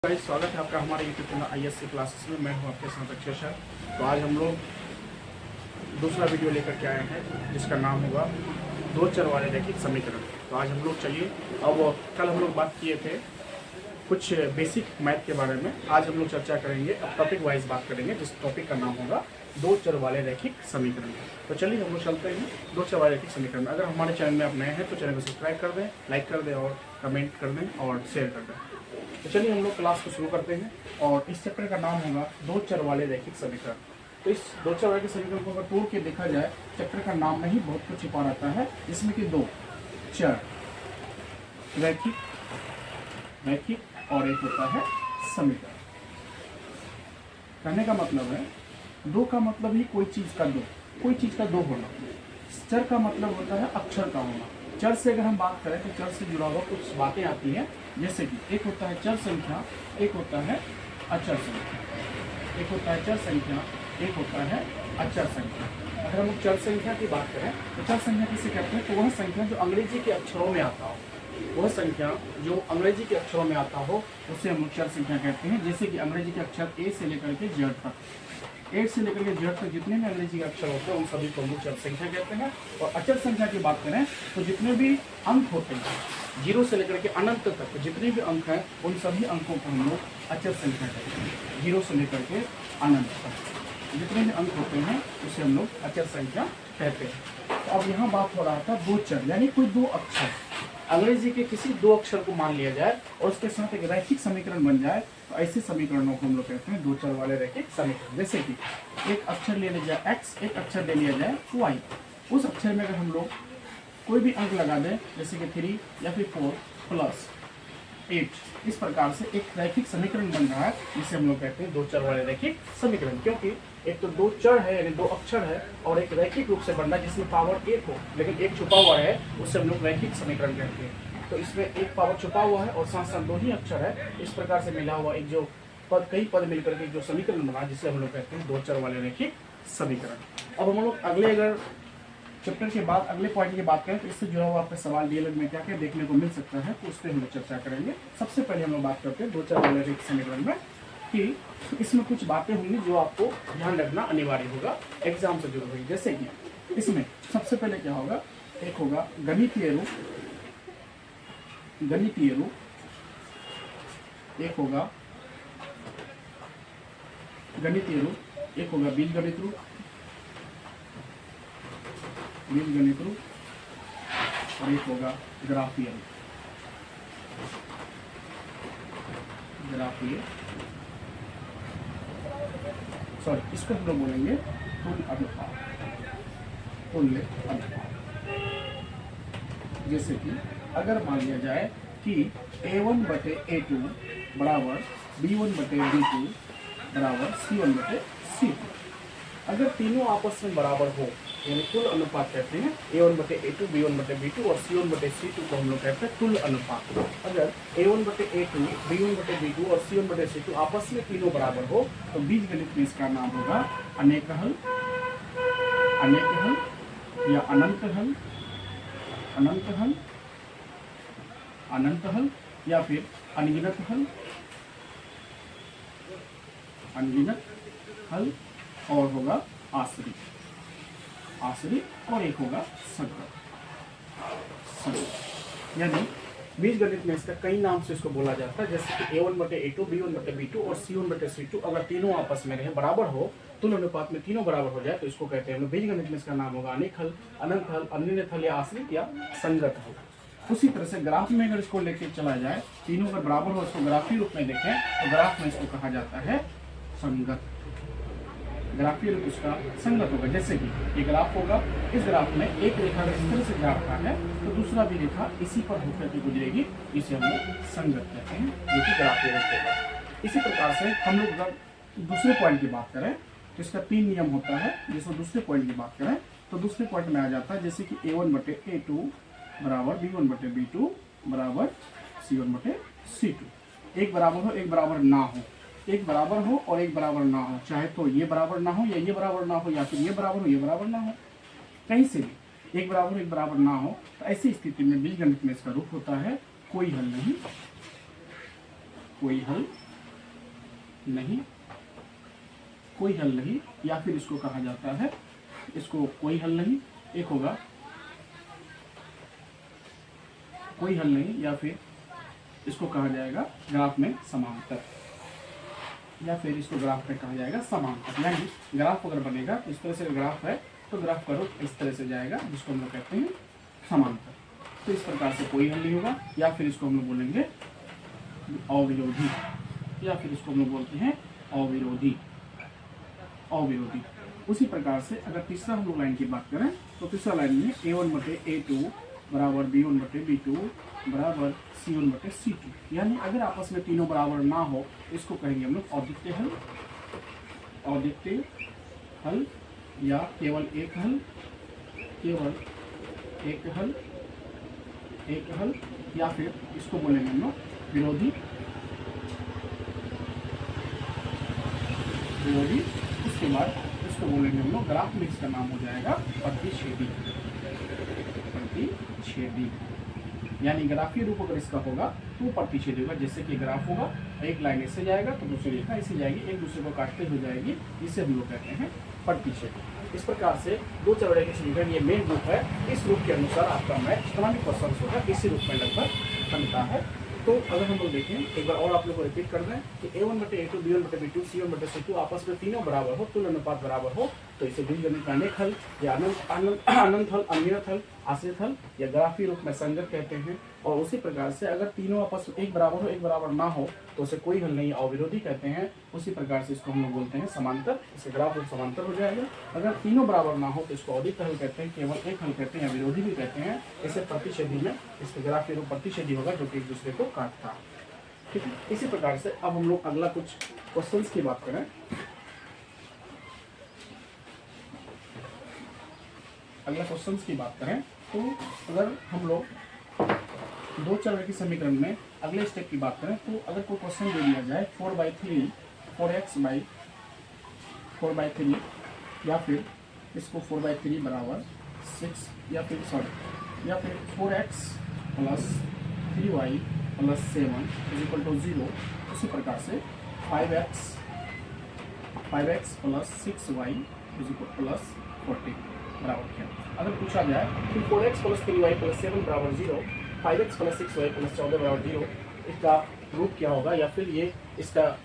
Guys, स्वागत है आपका हमारे यूट्यूब चैनल ISC क्लासेस में। मैं हूं आपके साथ अक्षय सर। तो आज हम लोग दूसरा वीडियो लेकर के आए हैं जिसका नाम होगा दो चर वाले रैखिक समीकरण। तो आज हम लोग चलिए, अब कल हम लोग बात किए थे कुछ बेसिक मैथ के बारे में। आज हम लोग चर्चा करेंगे, अब टॉपिक वाइज बात करेंगे, जिस टॉपिक का नाम होगा दो चर वाले रैखिक समीकरण। तो चलिए हम लोग चलते हैं दो चर वाले रैखिक समीकरण। अगर हमारे चैनल में आप नए हैं तो चैनल को सब्सक्राइब कर दें, लाइक कर दें और कमेंट कर दें और शेयर कर दें। तो चलिए हम लोग क्लास को शुरू करते हैं और इस चैप्टर का नाम होगा दो चर वाले रैखिक समीकरण। तो इस दो चर वाले समीकरण को अगर तोड़ के देखा जाए, चैप्टर का नाम में ही बहुत कुछ छिपा रहता है, जिसमें कि दो चर रैखिक और एक होता है समीकरण। कहने का मतलब है, दो का मतलब ही कोई चीज का दो, कोई चीज का दो होना। चर का मतलब होता है अक्षर का होना। चर से अगर हम बात करें तो चर से जुड़ा हुआ कुछ बातें आती हैं, जैसे कि एक होता है चर संख्या, एक होता है अचर संख्या। एक होता है चर संख्या, एक होता है अचर संख्या। अगर हम चर संख्या की बात करें तो चर संख्या किसे कहते हैं? तो वह संख्या जो अंग्रेजी के अक्षरों में आता हो, वह संख्या जो अंग्रेजी के अक्षरों में आता हो उसे हम लोग चर संख्या कहते हैं। जैसे कि अंग्रेजी के अक्षर ए से लेकर के जेड तक, ए से लेकर के जेड तक जितने भी अंग्रेजी के अक्षर होते हैं उन सभी को हम लोग चर संख्या कहते हैं। और अचर संख्या की बात करें तो जितने भी अंक होते हैं, जीरो से लेकर के अनंत तक जितने भी अंक हैं उन सभी अंकों को हम लोग अचर संख्या कहते हैं। जीरो से लेकर के अनंत तक जितने भी अंक होते हैं उसे हम लोग अचर संख्या कहते हैं। तो अब यहाँ बात हो रहा था दो चर, यानी कोई दो अक्षर, अंग्रेजी के किसी दो अक्षर को मान लिया जाए और उसके साथ एक रैखिक समीकरण बन जाए, तो ऐसे समीकरणों को हम लोग कहते हैं दो चर वाले रैखिक समीकरण। जैसे कि एक अक्षर ले लिया जाए x, एक अक्षर ले लिया जाए y। उस अक्षर में अगर हम लोग कोई भी अंक लगा दें, जैसे कि 3 या फिर 4 प्लस 8, इस प्रकार से एक रैखिक समीकरण बन रहा है, जिसे हम लोग कहते हैं दो चर वाले रैखिक समीकरण। क्योंकि एक तो दो चर है यानी दो अक्षर है, और एक रैखिक रूप से बन रहा है जिसमें पावर एक हो लेकिन एक छुपा हुआ है, उससे हम लोग रैखिक समीकरण कहते हैं। तो इसमें एक पावर छुपा हुआ है और साथ साथ दो ही अक्षर है, इस प्रकार से मिला हुआ एक जो पद, कई पद मिलकर के जो समीकरण बना, जिसे हम लोग कहते हैं दो चर वाले रैखिक समीकरण। अब हम लोग अगले अगर चैप्टर के बाद अगले पॉइंट की बात करें तो इससे जुड़ा हुआ आपका सवाल डीएलएड में क्या क्या देखने को मिल सकता है, तो उस पर हम लोग चर्चा करेंगे। सबसे पहले हम लोग बात करते हैं दो चर वाले रैखिक समीकरण में कि इसमें कुछ बातें होंगी जो आपको ध्यान रखना अनिवार्य होगा, एग्जाम से जुड़ी हुई। जैसे कि इसमें सबसे पहले क्या होगा, एक होगा गणितीय रूप, एक होगा गणितीय रूप, एक होगा बीजगणित रूप, और एक होगा ग्राफीय रूप। इसको हम लोग बोलेंगे तुल्य अनुपात। जैसे कि अगर मान लिया जाए कि A1/A2 बराबर B1/B2 बराबर C1/C2, अगर तीनों आपस में बराबर हो, यानी तुल अनुपात कहते हैं। A1/A2, B1/B2 और C1/C2 को हम लोग कहते हैं तुल अनुपात। अगर A1/A2, B1/B2 और C1/C2 आपस में तीनों बराबर हो तो बीजगणित में इसका नाम होगा अनेक हल या अनंत हल या फिर अनगिनत हल, और होगा आश्रित, और एक होगा संगत। यानी बीजगणित में इसका कई नाम से इसको बोला जाता है, जैसे कि A1/A2, B1/B2 और C1/C2 अगर तीनों आपस में रहे, बराबर हो, तुल अनुपात में तीनों बराबर हो जाए, तो इसको कहते हैं बीजगणित में इसका नाम होगा अनेक हल, अनंत हल, अनगिनत हल या आश्रित या संगत हल। उसी तरह से ग्राफ में अगर इसको लेके चला जाए, तीनों अगर बराबर हो, इसको ग्राफीय रूप में देखें तो ग्राफ में इसको कहा जाता है संगत। ग्राफीय रूप इसका संगत होगा। जैसे कि ये ग्राफ होगा, इस ग्राफ में एक रेखा इस तरह से ग्राफ का है तो दूसरा भी रेखा इसी पर होकर के गुजरेगी, इसे हम लोग संगत कहते हैं, जो कि ग्राफीय रूप होगा। इसी प्रकार से हम लोग अगर दूसरे पॉइंट की बात करें तो इसका 3 नियम होता है। जैसे दूसरे पॉइंट की बात करें तो दूसरे पॉइंट में आ जाता है, जैसे कि A1/A2 बराबर B1/B2 बराबर C1/C2। एक बराबर हो, एक बराबर ना हो, एक बराबर हो और एक बराबर ना हो, चाहे तो ये बराबर ना हो या ये बराबर ना हो, या फिर ये बराबर हो ये बराबर ना हो, कहीं से भी एक बराबर ना हो, तो ऐसी स्थिति में बीजगणित में इसका रूप होता है कोई हल नहीं, कोई हल नहीं, या फिर इसको कहा जाता है, इसको कोई हल नहीं, एक होगा कोई हल नहीं, या फिर इसको कहा जाएगा ग्राफ में समांतर, या फिर इसको ग्राफ में कहा जाएगा समांतर। यानी ग्राफ अगर बनेगा इस तरह से ग्राफ है तो ग्राफ का रुख इस तरह से जाएगा, जिसको हम लोग कहते हैं समांतर। तो इस प्रकार से कोई हल नहीं होगा, या फिर इसको हम लोग बोलेंगे अविरोधी, या फिर इसको हम लोग बोलते हैं अविरोधी, अविरोधी। उसी प्रकार से अगर तीसरा हम लोग लाइन की बात करें तो तीसरा लाइन में A1/A2 बराबर B1/B2 बराबर C1/C2, यानी अगर आपस में तीनों बराबर ना हो इसको कहेंगे हम लोग अद्वितीय हल, अद्वितीय हल, या केवल एक हल, केवल एक हल, एक हल, या फिर इसको बोलेंगे हम लोग विरोधी, विरोधी। उसके बाद इसको बोलेंगे हम लोग ग्राफ में, इसका नाम हो जाएगा प्रतिच्छेदी, प्रतिच्छेदी। यानी ग्राफीय रूप अगर इसका होगा तो प्रतिच्छेदी होगा। जैसे कि ग्राफ होगा, एक लाइन ऐसे जाएगा तो दूसरी रेखा ऐसे जाएगी, एक दूसरे को काटते हुए जाएगी, इसे हम लोग कहते हैं प्रतिच्छेदी। इस प्रकार से दो चौड़े के समीकरण ये मेन रूप है। इस रूप के अनुसार आपका मैथ जितना भी क्वेश्चन होगा इसी रूप में लगभग बनता है। तो अगर हम लोग देखें एक बार और आप लोग को रिपीट कर दें कि A1/A2 B1/B2 C1/C2 आपस में तीनों बराबर हो, तुल्य अनुपात बराबर हो, तो इसे बीजगणित का अनेक हल या अनंत हल, अनियत हल, आश्रित हल या ग्राफीय रूप में संगत कहते हैं। और उसी प्रकार से अगर तीनों आपस में एक बराबर हो, एक बराबर ना हो, तो उसे कोई हल नहीं, अविरोधी कहते हैं। उसी प्रकार से इसको हम लोग बोलते हैं समांतर, इससे ग्राफ रूप समांतर हो जाएगा। अगर तीनों बराबर ना हो तो इसको अद्वितीय हल कहते हैं, केवल एक हल कहते हैं या विरोधी भी कहते हैं। इसे प्रतिच्छेदी में इसके ग्राफीय रूप प्रतिच्छेदी होगा जो कि एक दूसरे को काटता है। ठीक है, इसी प्रकार से अब हम लोग अगला कुछ क्वेश्चंस की बात करें। अगला क्वेश्चंस की बात करें तो अगर हम लोग दो चर के समीकरण में अगले स्टेप की बात करें तो अगर कोई क्वेश्चन दे दिया जाए 4/3 4x/4/3 या फिर इसको 4/3 बराबर 6 या फिर 4x प्लस 3y प्लस 7 = 0। उसी प्रकार से 5x प्लस 6y प्लस 40 बराबर क्या। अगर पूछा जाए कि 4x प्लस 3y प्लस 7 बराबर 0, 5x प्लस 6y प्लस 14 बराबर 0, इसका रूप क्या होगा, या फिर ये इसका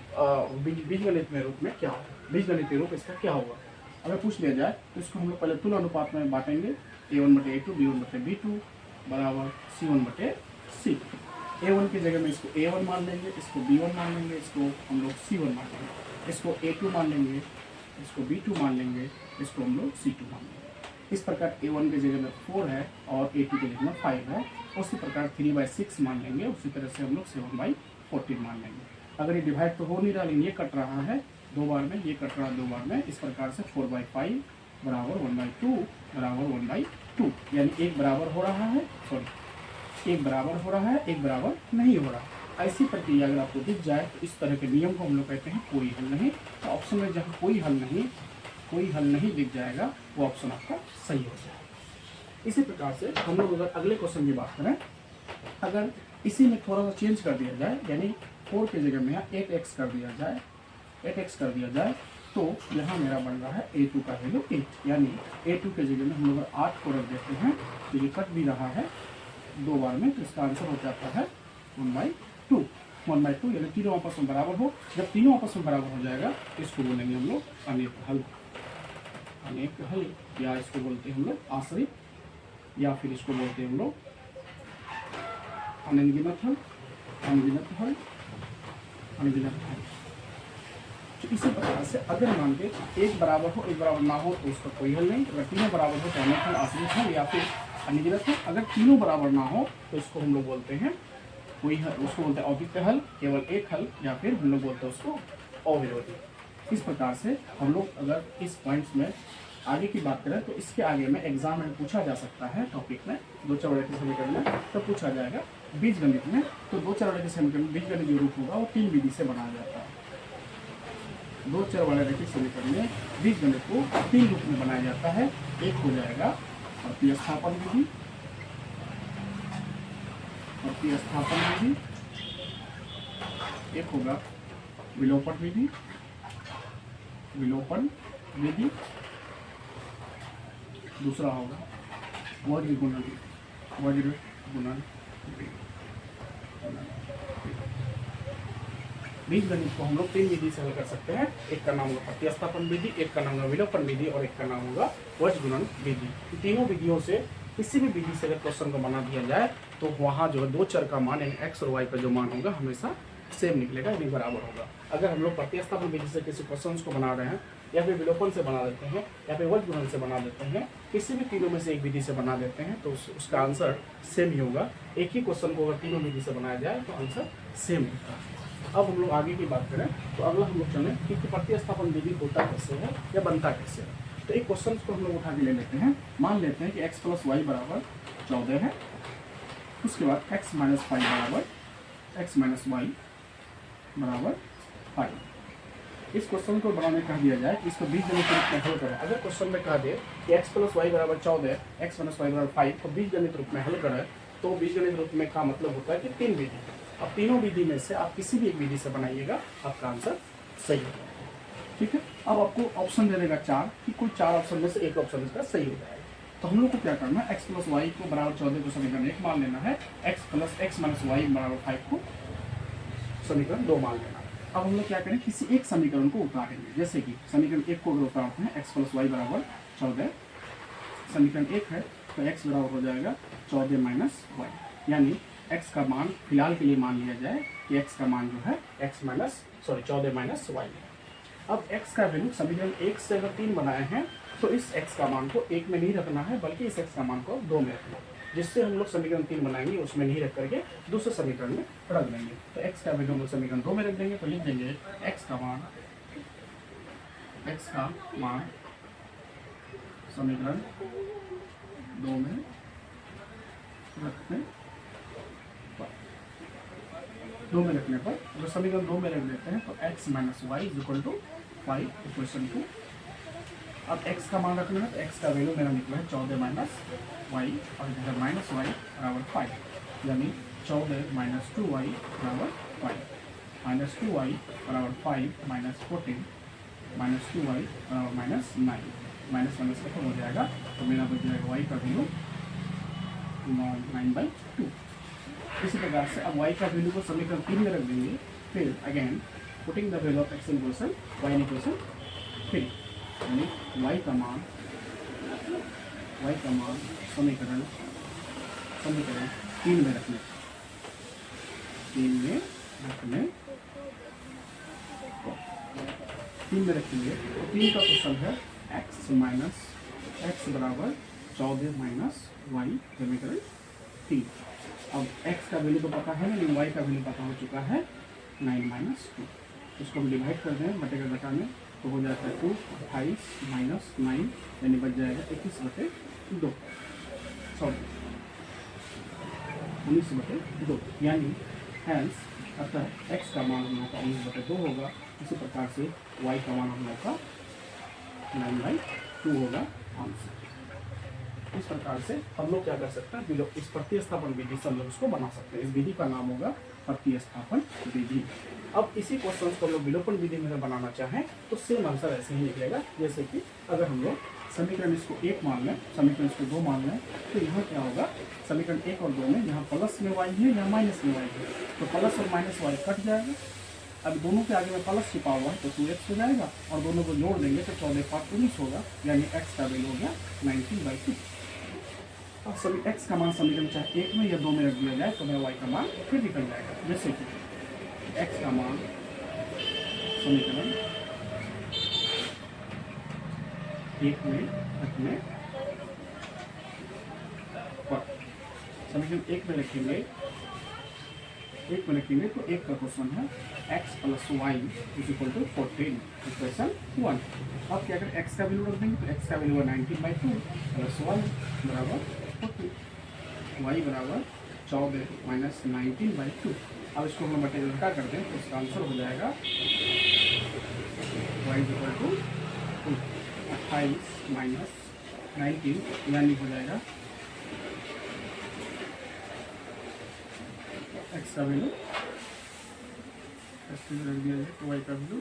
बीजगणित में रूप में क्या होगा, बीजगणितीय रूप इसका क्या होगा। अगर पूछ लिया जाए तो इसको हम लोग पहले तुल्य अनुपात में बांटेंगे। A1/A2 B1/B2 बराबर C1/C2। A1 की जगह में इसको A1 मान लेंगे, इसको B1 मान लेंगे, इसको हम लोग C1 मान लेंगे, इसको A2 मान लेंगे, इसको B2 मान लेंगे, इसको हम लोग C2 मान लेंगे। इस प्रकार A1 की जगह में 4 है और A2 की जगह में 5 है। उसी प्रकार 3/6 मान लेंगे, उसी तरह से हम लोग 7/14 मान लेंगे। अगर ये डिवाइड तो हो नहीं रहा, लेकिन ये कट रहा है 2 बार में, ये कट रहा है 2 बार में। इस प्रकार से 4/5 बराबर 1/2 बराबर 1/2, यानी एक बराबर हो रहा है, एक बराबर हो रहा है, एक बराबर नहीं हो रहा। ऐसी प्रक्रिया अगर आपको दिख जाए तो इस तरह के नियम को हम लोग कहते हैं कोई हल नहीं। तो ऑप्शन में जहाँ कोई हल नहीं दिख जाएगा वो ऑप्शन आपका सही हो जाएगा। इसी प्रकार से हम लोग अगर अगले क्वेश्चन की बात करें, अगर इसी में थोड़ा सा चेंज कर दिया जाए, यानी 4 की जगह में 8x कर दिया जाए, तो यहाँ मेरा बन रहा है A2 का वैल्यू 8, यानी A2 के जगह में हम लोग 8 को रख देते हैं तो ये कट भी रहा है 2 बार में, तो इसका आंसर हो जाता है 1/2, यानी तीनों आपस में बराबर हो। जब तीनों आपस में बराबर हो जाएगा तो इसको बोलेंगे हम लोग अनेक हल, या इसको बोलते हैं हम लोग आश्रित, या फिर इसको बोलते हैं हम लोग अनगिनत हल। तो इसी प्रकार से अगर मान के एक बराबर हो, एक बराबर ना हो तो उसका कोई हल नहीं। अगर तीनों बराबर हो तो अनेक हल, आश्रित हल या फिर अनगिनत हल। अगर तीनों बराबर ना हो तो इसको हम लोग बोलते हैं कोई हल, उसको बोलते हैं अद्वितीय हल, केवल एक हल, या फिर हम लोग बोलते हैं उसको अविरोधी। इस प्रकार से हम लोग अगर इस पॉइंट्स में आगे की बात करें तो इसके आगे में एग्जाम में पूछा जा सकता है टॉपिक में, दो चौड़े के समीकरण में तो पूछा जाएगा बीजगणित में। तो दो चौड़े के समीकरण में बीजगणित जो रूप होगा वो 3 विधि से बनाया जाता है। दो चौड़े के समीकरण में बीजगणित को 3 रूप में बनाया जाता है। एक हो जाएगा प्रतिस्थापन विधि, एक होगा विलोपन विधि, विलोपन विधि। दूसरा होगा वज्र गुणन, वज्र गुणन। बीज गणित को हम लोग 3 विधि से हल कर सकते हैं। एक का नाम होगा प्रतिस्थापन विधि, एक का नाम होगा विलोपन विधि और एक का नाम होगा वज्र गुणन विधि। तीनों विधियों से किसी भी विधि से अगर क्वेश्चन को बना दिया जाए तो वहाँ जो है दो चर का मान यानी एक्स और वाई का जो मान होगा हमेशा सेम निकलेगा, यानी बराबर होगा। अगर हम लोग प्रतिस्थापन विधि से किसी क्वेश्चन को बना रहे हैं या फिर विलोपन से बना देते हैं या फिर वज्र गुणन से बना देते हैं, किसी भी तीनों में से एक विधि से बना देते हैं तो उसका आंसर सेम ही होगा। एक ही क्वेश्चन को अगर तीनों विधि से बनाया जाए तो आंसर सेम होता है। अब हम लोग आगे की बात करें तो अगला हम लोग चलें कि प्रतिस्थापन विधि होता कैसे है या बनता कैसे है। तो एक क्वेश्चन को हम लोग उठा के ले लेते हैं। मान लेते हैं कि x + y बराबर 14 है। उसके बाद x - 5 बराबर x - y बराबर 5। इस क्वेश्चन को बनाने कह दिया जाए कि इसको बीजगणित रूप में हल करें। अगर क्वेश्चन में कह दे कि x + y बराबर 14, x - y बराबर 5 को बीजगणित रूप में हल करें तो बीजगणित रूप में का मतलब होता है कि 3 विधि। अब तीनों विधि में से आप किसी भी एक विधि से बनाइएगा, आपका आंसर सही होगा। ठीक है। अब आपको ऑप्शन दे देगा 4 कि कोई 4 ऑप्शन में से एक ऑप्शन इसका सही हो जाएगा। तो हम लोग को क्या करना है, x + y को बराबर 14 को समीकरण 1 मान लेना है, x + x - y बराबर 5 को समीकरण 2 मान लेना है। अब हम लोग क्या करें, किसी एक समीकरण को उतारेंगे। जैसे कि समीकरण 1 को उतारते हैं, x + y बराबर 14, समीकरण 1 है तो x बराबर हो जाएगा 14 - y, यानी x का मान फिलहाल के लिए मान लिया जाए कि x का मान जो है 14 - y। अब x का वैल्यू समीकरण 1 से अगर 3 बनाए हैं तो इस x का मान को 1 में नहीं रखना है बल्कि इस x का मान को 2 में रखना है, जिससे हम लोग समीकरण 3 बनाएंगे उसमें नहीं रख करके दूसरे समीकरण में रख देंगे। तो x का वैल्यू हम लोग समीकरण 2 में रख देंगे। तो लिख देंगे x का मान समीकरण 2 में रखने पर अगर समीकरण 2 में रख देते हैं तो x - y = 5 इक्वेशन 2। अब x का मान रखना है तो x का वैल्यू मेरा निकला है 14 - y और इधर -y बराबर 5, यानी 14 - 2y बराबर 5, -2y बराबर 5 - 14 -2y बराबर -9, माइनस खत्म हो जाएगा तो मेरा बच जाएगा y का वैल्यू 9/2। इसी प्रकार से अब y का वैल्यू को समीकरण 3 में रख देंगे। फिर again putting the value of x in equation y in equation 3, यानी y का मान समीकरण 3 में रखने रखेंगे। तो 3 का क्वेश्चन है x बराबर 14 - y समीकरण 3। अब x का वैल्यू तो पता है लेकिन y का वैल्यू पता हो चुका है 9 - 2। इसको हम डिवाइड कर दें बटेगा घटाने तो हो जाता है 2, 28 - 9 यानी बच जाएगा 21/2, सॉरी 19/2, यानी हैंस अतः x का मान हम लोग का 19/2 होगा। इसी प्रकार से y का मान हम लोग का 9/2 होगा आंसर। इस प्रकार से हम लोग क्या कर सकते हैं, इस प्रतिस्थापन विधि से हम लोग उसको बना सकते हैं। इस विधि का नाम होगा प्रतिस्थापन विधि। अब इसी क्वेश्चन को हम लोग विलोपन विधि में बनाना चाहें तो सेम आंसर ऐसे ही निकलेगा। जैसे कि अगर हम लोग समीकरण इसको 1 मान लें, समीकरण इसको 2 मान लें, तो यहाँ क्या होगा, समीकरण 1 और 2 में यहाँ प्लस में y है या माइनस में y है, तो प्लस और माइनस y कट जाएगा। अब दोनों के आगे में प्लस छिपा हुआ है तो 2x हो जाएगा और दोनों को जोड़ देंगे तो 14 × 5 19 होगा, यानी x का वैल्यू हो गया 19/2। अब सभी x का मान समीकरण चाहे 1 में या 2 में रख दिया जाए तो मेरा y का मान फिर निकल जाएगा। जैसे कि x का मान समीकरण 1 में रखने पर समीकरण 1 में रखेंगे तो 1 का क्वेश्चन है x + y = 14 इक्वेशन 1। अब क्या करें, x का वैल्यू रख देंगे तो x का वैल्यू 19/2 + y बराबर 14, y बराबर 14 - 19/2। अब इसको हम बटे उल्टा कर दें तो इसका आंसर हो जाएगा y = 28 - 19, यानी हो जाएगा x का वैल्यू ऐसे रख दिया जाए तो वाई का वैल्यू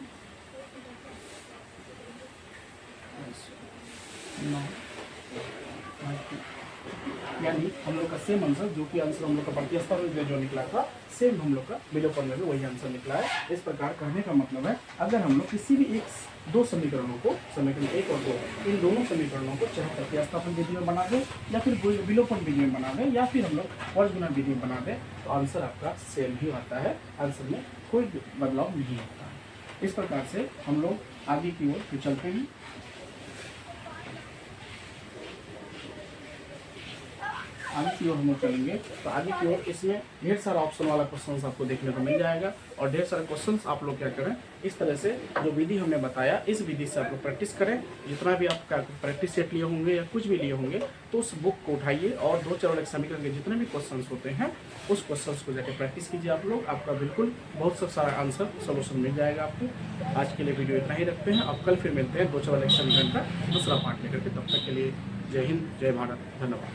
9, यानी हम लोग का सेम आंसर, जो कि आंसर हम लोग का प्रतिस्थापन में जो निकला था, सेम हम लोग का विलोपन में भी वही आंसर निकला है। इस प्रकार कहने का मतलब है, अगर हम लोग किसी भी दो समीकरणों को, समीकरण 1 और 2, इन दोनों समीकरणों को चाहे प्रतिस्थापन विधि में बना दें या फिर विलोपन विधि में बना दें या फिर हम लोग वर्ग गुणन विधि में बना दें, तो आंसर आपका सेम ही आता है, आंसर में कोई बदलाव नहीं होता है। इस प्रकार से हम लोग आगे की ओर चलते हैं। आगे की ओर हम लोग चलेंगे, तो आगे की ओर इसमें ढेर सारा ऑप्शन वाला क्वेश्चंस आपको देखने को मिल जाएगा और ढेर सारे क्वेश्चंस आप लोग क्या करें, इस तरह से जो विधि हमने बताया, इस विधि से आप लोग प्रैक्टिस करें। जितना भी आप प्रैक्टिस सेट लिए होंगे या कुछ भी लिए होंगे, तो उस बुक को उठाइए और 2 चर और 1 समीकरण के जितने भी क्वेश्चंस होते हैं, उस क्वेश्चंस को जाकर प्रैक्टिस कीजिए आप लोग। आपका बिल्कुल बहुत सा सारा आंसर सोल्यूशन मिल जाएगा आपको। आज के लिए वीडियो इतना ही रखते हैं, अब कल फिर मिलते हैं 2 चर और 1 समीकरण का दूसरा पार्ट लेकर के। तब तक के लिए जय हिंद, जय भारत, धन्यवाद।